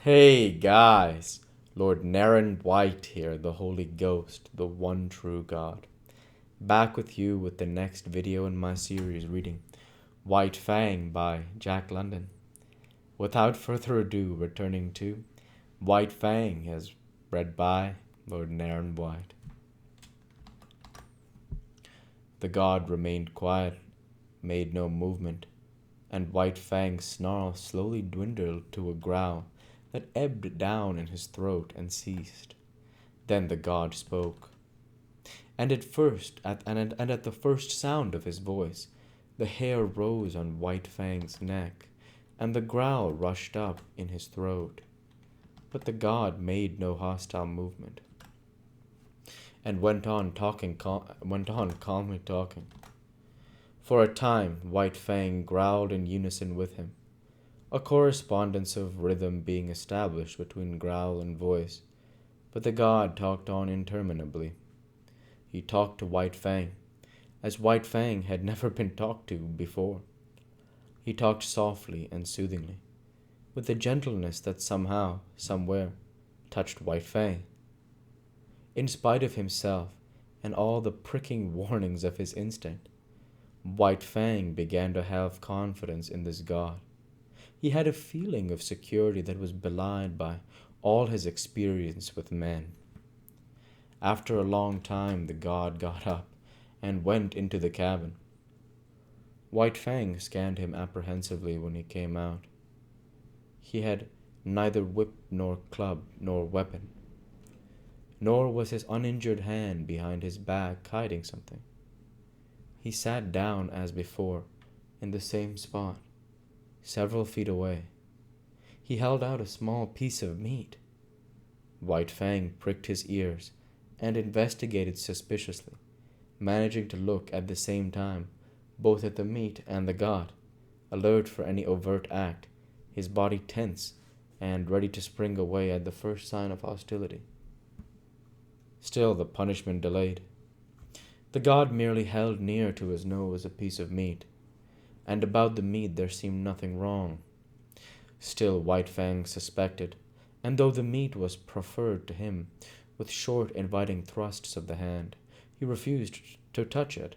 Hey guys, Lord Naren White here, the Holy Ghost, the one true God. Back with you with the next video in my series reading White Fang by Jack London. Without further ado, returning to White Fang as read by Lord Naren White. The god remained quiet, made no movement, and White Fang's snarl slowly dwindled to a growl that ebbed down in his throat and ceased. Then the god spoke. And at the first sound of his voice, the hair rose on White Fang's neck, and the growl rushed up in his throat. But the god made no hostile movement, and went on calmly talking. For a time, White Fang growled in unison with him, a correspondence of rhythm being established between growl and voice, but the god talked on interminably. He talked to White Fang, as White Fang had never been talked to before. He talked softly and soothingly, with a gentleness that somehow, somewhere, touched White Fang. In spite of himself and all the pricking warnings of his instinct, White Fang began to have confidence in this god. He had a feeling of security that was belied by all his experience with men. After a long time, the god got up and went into the cabin. White Fang scanned him apprehensively when he came out. He had neither whip nor club nor weapon, nor was his uninjured hand behind his back hiding something. He sat down as before, in the same spot, several feet away. He held out a small piece of meat. White Fang pricked his ears and investigated suspiciously, managing to look at the same time both at the meat and the god, alert for any overt act, his body tense and ready to spring away at the first sign of hostility. Still the punishment delayed. The god merely held near to his nose a piece of meat, and about the meat there seemed nothing wrong. Still White Fang suspected, and though the meat was proffered to him with short inviting thrusts of the hand, he refused to touch it.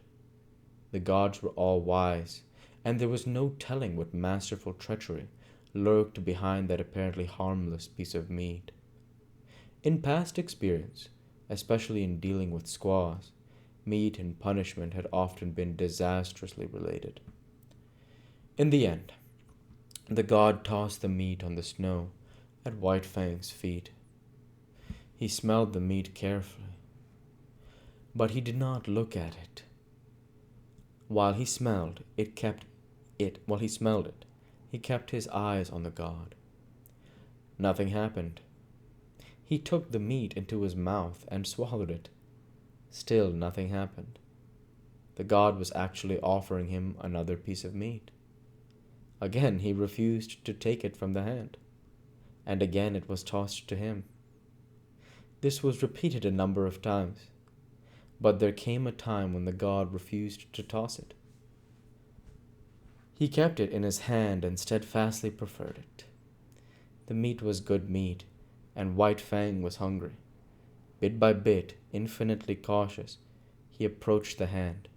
The gods were all wise, and there was no telling what masterful treachery lurked behind that apparently harmless piece of meat. In past experience, especially in dealing with squaws, meat and punishment had often been disastrously related. In the end, the god tossed the meat on the snow at White Fang's feet. He smelled the meat carefully, but he did not look at it. While he smelled it, he kept his eyes on the god. Nothing happened. He took the meat into his mouth and swallowed it. Still nothing happened. The god was actually offering him another piece of meat. Again he refused to take it from the hand, and again it was tossed to him. This was repeated a number of times, but there came a time when the god refused to toss it. He kept it in his hand and steadfastly preferred it. The meat was good meat, and White Fang was hungry. Bit by bit, infinitely cautious, he approached the hand.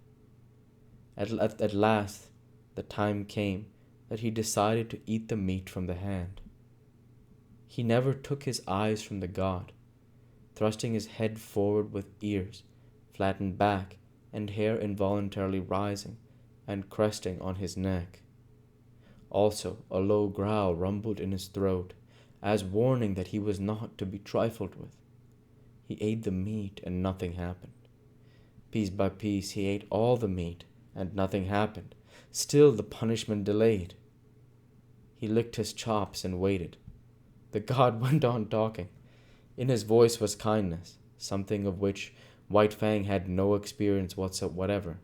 At last, the time came that he decided to eat the meat from the hand. He never took his eyes from the god, thrusting his head forward with ears flattened back and hair involuntarily rising and cresting on his neck. Also, a low growl rumbled in his throat, as warning that he was not to be trifled with. He ate the meat and nothing happened. Piece by piece he ate all the meat and nothing happened. Still the punishment delayed. He licked his chops and waited. The god went on talking. In his voice was kindness, something of which White Fang had no experience whatsoever,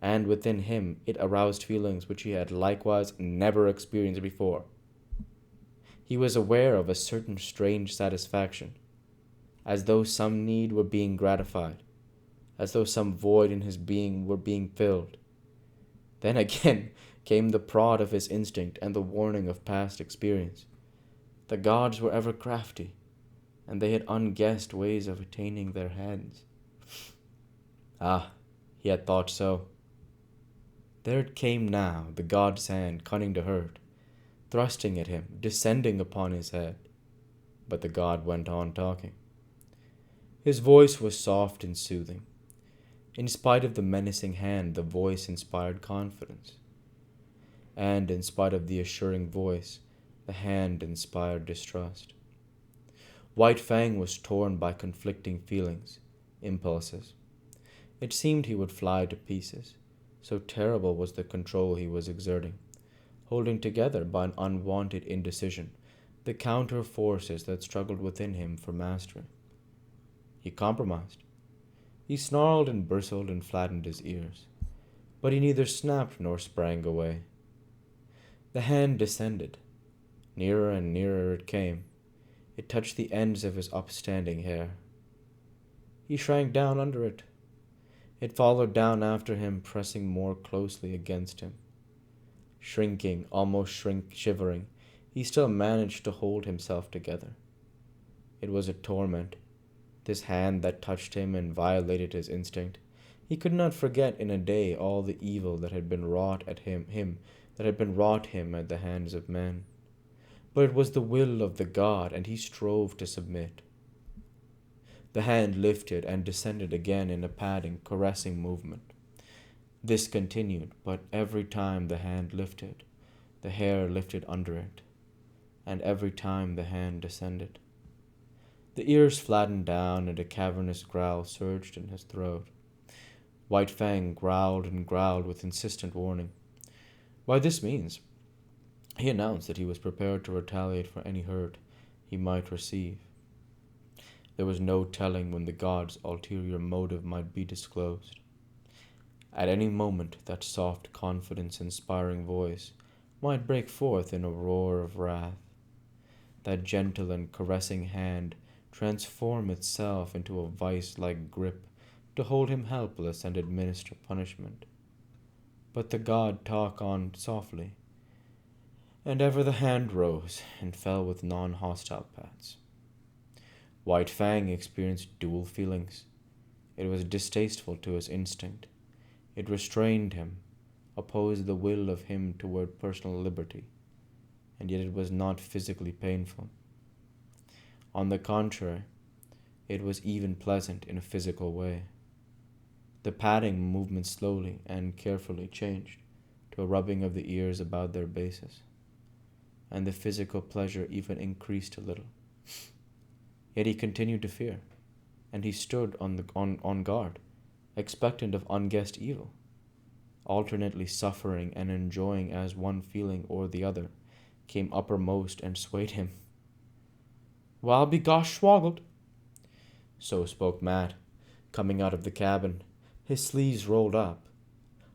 and within him it aroused feelings which he had likewise never experienced before. He was aware of a certain strange satisfaction, as though some need were being gratified, as though some void in his being were being filled. Then again came the prod of his instinct and the warning of past experience. The gods were ever crafty, and they had unguessed ways of attaining their ends. Ah, he had thought so. There it came now, the god's hand, cunning to hurt, thrusting at him, descending upon his head. But the god went on talking. His voice was soft and soothing. In spite of the menacing hand, the voice inspired confidence. And in spite of the assuring voice, the hand inspired distrust. White Fang was torn by conflicting feelings, impulses. It seemed he would fly to pieces, so terrible was the control he was exerting, holding together by an unwanted indecision the counter forces that struggled within him for mastery. He compromised. He snarled and bristled and flattened his ears, but he neither snapped nor sprang away. The hand descended. Nearer and nearer it came. It touched the ends of his upstanding hair. He shrank down under it. It followed down after him, pressing more closely against him. Shrinking, shivering, he still managed to hold himself together. It was a torment, this hand that touched him and violated his instinct. He could not forget in a day all the evil that had been wrought at him that had been wrought him at the hands of men. But it was the will of the god, and he strove to submit. The hand lifted and descended again in a patting, caressing movement. This continued, but every time the hand lifted, the hair lifted under it, and every time the hand descended. The ears flattened down, and a cavernous growl surged in his throat. White Fang growled and growled with insistent warning. By this means, he announced that he was prepared to retaliate for any hurt he might receive. There was no telling when the god's ulterior motive might be disclosed. At any moment, that soft, confidence-inspiring voice might break forth in a roar of wrath. That gentle and caressing hand transform itself into a vice-like grip to hold him helpless and administer punishment. But the god talked on softly, and ever the hand rose and fell with non-hostile pats. White Fang experienced dual feelings. It was distasteful to his instinct. It restrained him, opposed the will of him toward personal liberty, and yet it was not physically painful. On the contrary, it was even pleasant in a physical way. The patting movement slowly and carefully changed to a rubbing of the ears about their bases, and the physical pleasure even increased a little. Yet he continued to fear, and he stood on guard, expectant of unguessed evil, alternately suffering and enjoying as one feeling or the other came uppermost and swayed him. "Well, be gosh swoggled," so spoke Matt, coming out of the cabin, his sleeves rolled up,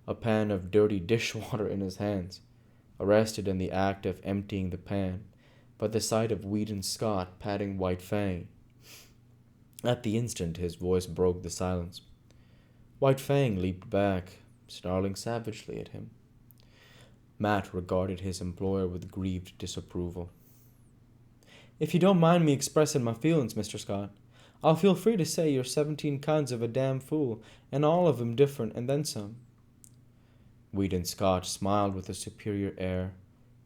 a pan of dirty dishwater in his hands, arrested in the act of emptying the pan by the sight of Weedon Scott patting White Fang. At the instant his voice broke the silence. White Fang leaped back, snarling savagely at him. Matt regarded his employer with grieved disapproval. "If you don't mind me expressing my feelings, Mr. Scott, I'll feel free to say you're 17 kinds of a damn fool, and all of 'em different, and then some." Weedon Scott smiled with a superior air,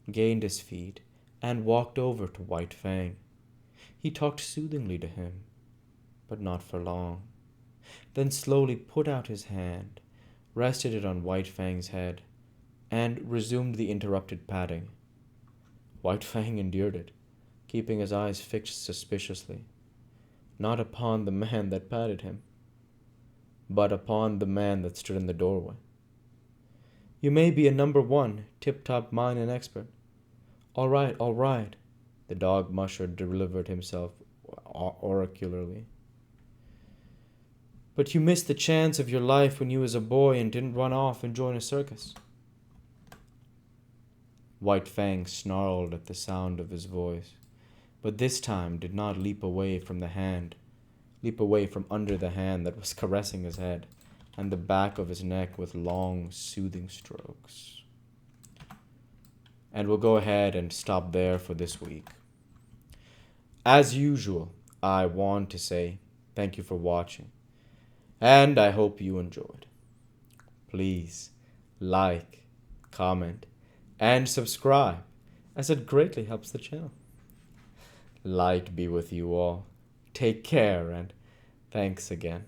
gained his feet, and walked over to White Fang. He talked soothingly to him, but not for long, then slowly put out his hand, rested it on White Fang's head, and resumed the interrupted patting. White Fang endured it, keeping his eyes fixed suspiciously, not upon the man that patted him, but upon the man that stood in the doorway. "You may be a number one, tip-top mind and expert. All right, the dog musher delivered himself oracularly. But you missed the chance of your life when you was a boy and didn't run off and join a circus." White Fang snarled at the sound of his voice, but this time did not leap away from under the hand that was caressing his head and the back of his neck with long, soothing strokes. And we'll go ahead and stop there for this week. As usual, I want to say thank you for watching, and I hope you enjoyed. Please like, comment, and subscribe, as it greatly helps the channel. Light be with you all. Take care, and thanks again.